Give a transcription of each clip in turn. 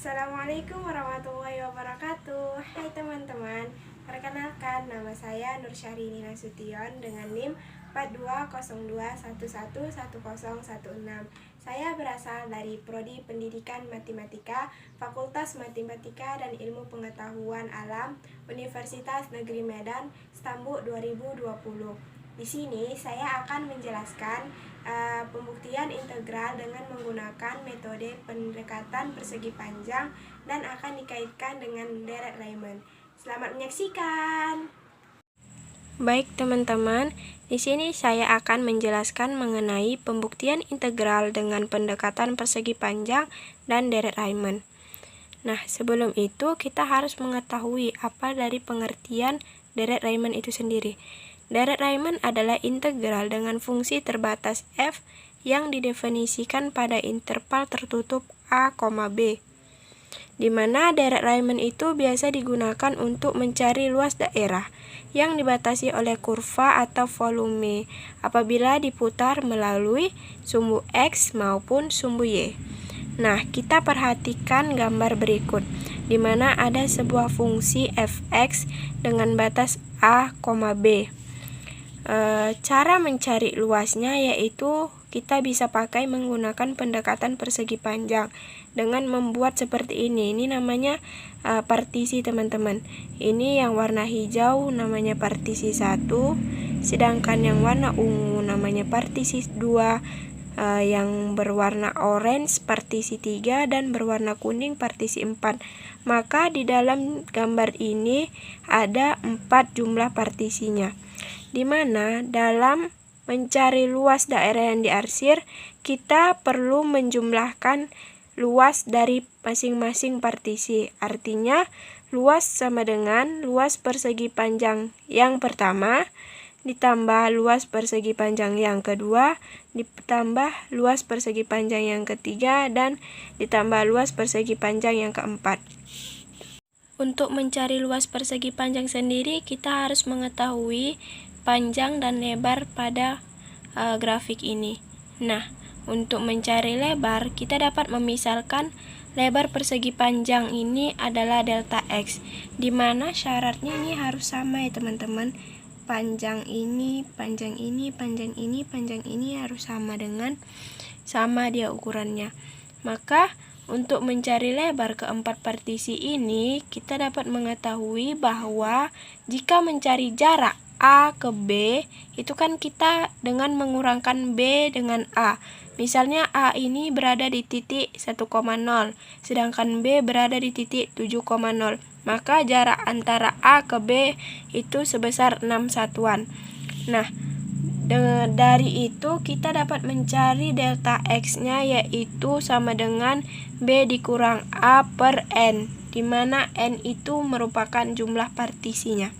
Assalamualaikum warahmatullahi wabarakatuh. Hai teman-teman, perkenalkan nama saya Nur Syahrini Nasution dengan NIM 4202111016. Saya berasal dari Prodi Pendidikan Matematika, Fakultas Matematika dan Ilmu Pengetahuan Alam, Universitas Negeri Medan, Stambuk 2020. Di sini saya akan menjelaskan pembuktian integral dengan menggunakan metode pendekatan persegi panjang dan akan dikaitkan dengan deret Riemann. Selamat menyaksikan. Baik teman-teman, di sini saya akan menjelaskan mengenai pembuktian integral dengan pendekatan persegi panjang dan deret Riemann. Nah, sebelum itu kita harus mengetahui apa dari pengertian deret Riemann itu sendiri. Deret Riemann adalah integral dengan fungsi terbatas f yang didefinisikan pada interval tertutup a, b, di mana deret Riemann itu biasa digunakan untuk mencari luas daerah yang dibatasi oleh kurva atau volume apabila diputar melalui sumbu X maupun sumbu Y. Nah, kita perhatikan gambar berikut, di mana ada sebuah fungsi fx dengan batas a, b. Cara mencari luasnya yaitu kita bisa pakai menggunakan pendekatan persegi panjang dengan membuat seperti ini. Ini namanya partisi teman-teman. Ini yang warna hijau namanya partisi 1, sedangkan yang warna ungu namanya partisi 2, yang berwarna orange partisi 3 dan berwarna kuning partisi 4. Maka di dalam gambar ini ada 4 jumlah partisinya, di mana dalam mencari luas daerah yang diarsir, kita perlu menjumlahkan luas dari masing-masing partisi. Artinya, luas sama dengan luas persegi panjang yang pertama, ditambah luas persegi panjang yang kedua, ditambah luas persegi panjang yang ketiga, dan ditambah luas persegi panjang yang keempat. Untuk mencari luas persegi panjang sendiri, kita harus mengetahui panjang dan lebar pada grafik ini. Nah, untuk mencari lebar, kita dapat memisalkan lebar persegi panjang ini adalah delta X, di mana syaratnya ini harus sama ya teman-teman. Panjang ini, panjang ini, panjang ini, panjang ini harus sama dia ukurannya. Maka untuk mencari lebar keempat partisi ini, kita dapat mengetahui bahwa jika mencari jarak A ke B, itu kan kita dengan mengurangkan B dengan A. Misalnya A ini berada di titik 1,0, sedangkan B berada di titik 7,0. Maka jarak antara A ke B itu sebesar 6 satuan. Nah, dari itu kita dapat mencari delta X-nya yaitu sama dengan B dikurang A per N, di mana N itu merupakan jumlah partisinya.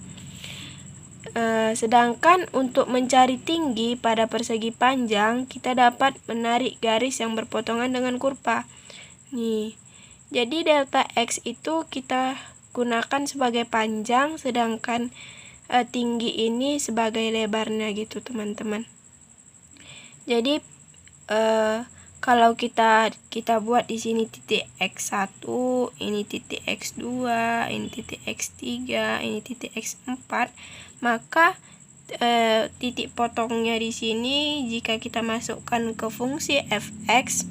Sedangkan untuk mencari tinggi pada persegi panjang, kita dapat menarik garis yang berpotongan dengan kurva. Nih, jadi delta X itu kita gunakan sebagai panjang, sedangkan tinggi ini sebagai lebarnya gitu teman-teman. Jadi kalau kita buat di sini titik X1, ini titik X2, ini titik X3, ini titik X4, maka titik potongnya di sini jika kita masukkan ke fungsi fx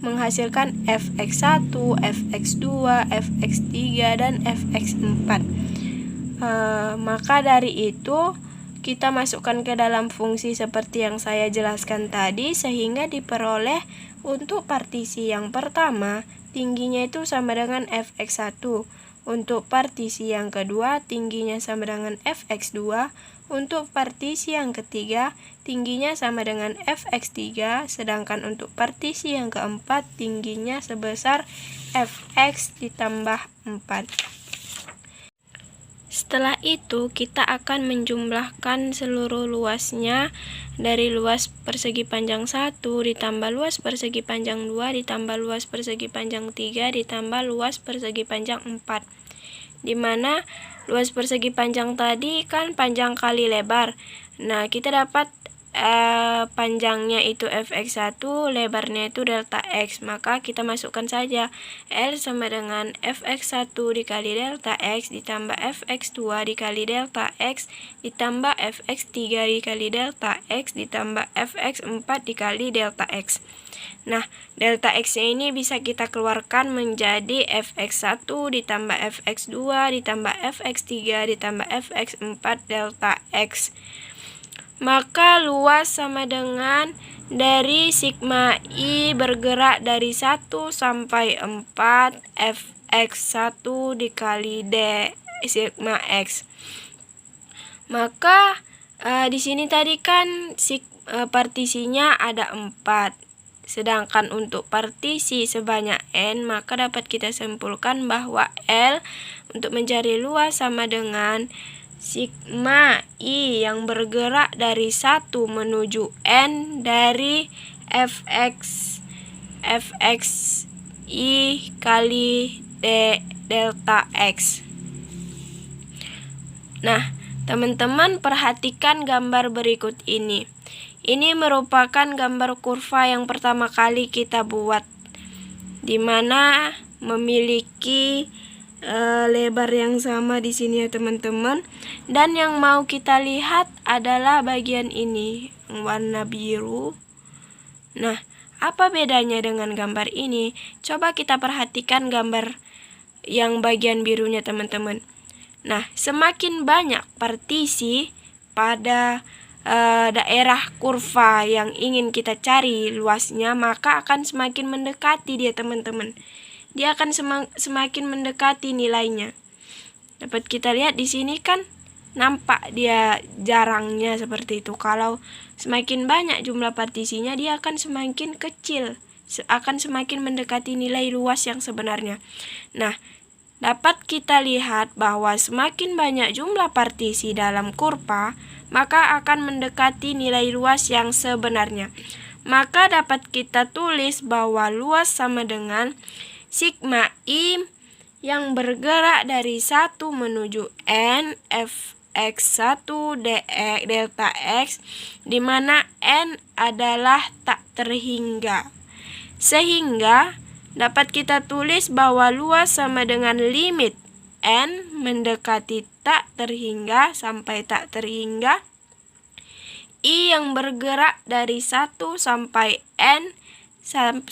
menghasilkan fx1, fx2, fx3 dan fx4. Maka dari itu kita masukkan ke dalam fungsi seperti yang saya jelaskan tadi, sehingga diperoleh untuk partisi yang pertama tingginya itu sama dengan fx1, untuk partisi yang kedua tingginya sama dengan fx2, untuk partisi yang ketiga tingginya sama dengan fx3, sedangkan untuk partisi yang keempat tingginya sebesar fx ditambah 4. Setelah itu, kita akan menjumlahkan seluruh luasnya dari luas persegi panjang 1 ditambah luas persegi panjang 2 ditambah luas persegi panjang 3 ditambah luas persegi panjang 4. Di mana luas persegi panjang tadi kan panjang kali lebar. Nah, kita dapat panjangnya itu fx1, lebarnya itu delta x. Maka kita masukkan saja L sama dengan fx1 dikali delta x ditambah fx2 dikali delta x ditambah fx3 dikali delta x ditambah fx4 dikali delta x. Nah, delta x-nya ini bisa kita keluarkan menjadi fx1 ditambah fx2 ditambah fx3 ditambah fx4 delta x. Maka luas sama dengan dari sigma I bergerak dari 1 sampai 4 fx1 dikali d sigma x. Maka di sini tadi kan partisinya ada 4. Sedangkan untuk partisi sebanyak n, maka dapat kita simpulkan bahwa L untuk mencari luas sama dengan sigma I yang bergerak dari 1 menuju n dari fx I kali d delta x. Nah, teman-teman perhatikan gambar berikut ini. Ini merupakan gambar kurva yang pertama kali kita buat, di mana memiliki lebar yang sama di sini ya teman-teman. Dan yang mau kita lihat adalah bagian ini, warna biru. Nah, apa bedanya dengan gambar ini? Coba kita perhatikan gambar yang bagian birunya teman-teman. Nah, semakin banyak partisi pada daerah kurva yang ingin kita cari luasnya, maka akan semakin mendekati dia teman-teman. Dia akan semakin mendekati nilainya. Dapat kita lihat di sini kan nampak dia jarangnya seperti itu. Kalau semakin banyak jumlah partisinya, dia akan semakin kecil, akan semakin mendekati nilai luas yang sebenarnya. Nah, dapat kita lihat bahwa semakin banyak jumlah partisi dalam kurva, maka akan mendekati nilai luas yang sebenarnya. Maka dapat kita tulis bahwa luas sama dengan sigma I yang bergerak dari 1 menuju n fx1 delta x, di mana n adalah tak terhingga. Sehingga dapat kita tulis bahwa luas sama dengan limit n mendekati tak terhingga sampai tak terhingga I yang bergerak dari 1 sampai n 1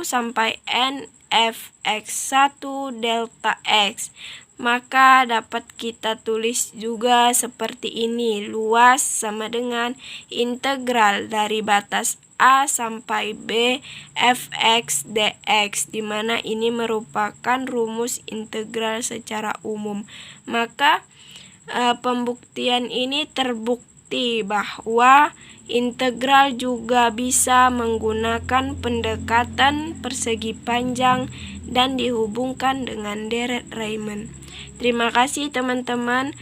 sampai n fx1 delta x. Maka dapat kita tulis juga seperti ini. Luas sama dengan integral dari batas A sampai B fx dx, di mana ini merupakan rumus integral secara umum. Maka pembuktian ini terbukti bahwa integral juga bisa menggunakan pendekatan persegi panjang dan dihubungkan dengan deret Riemann. Terima kasih teman-teman.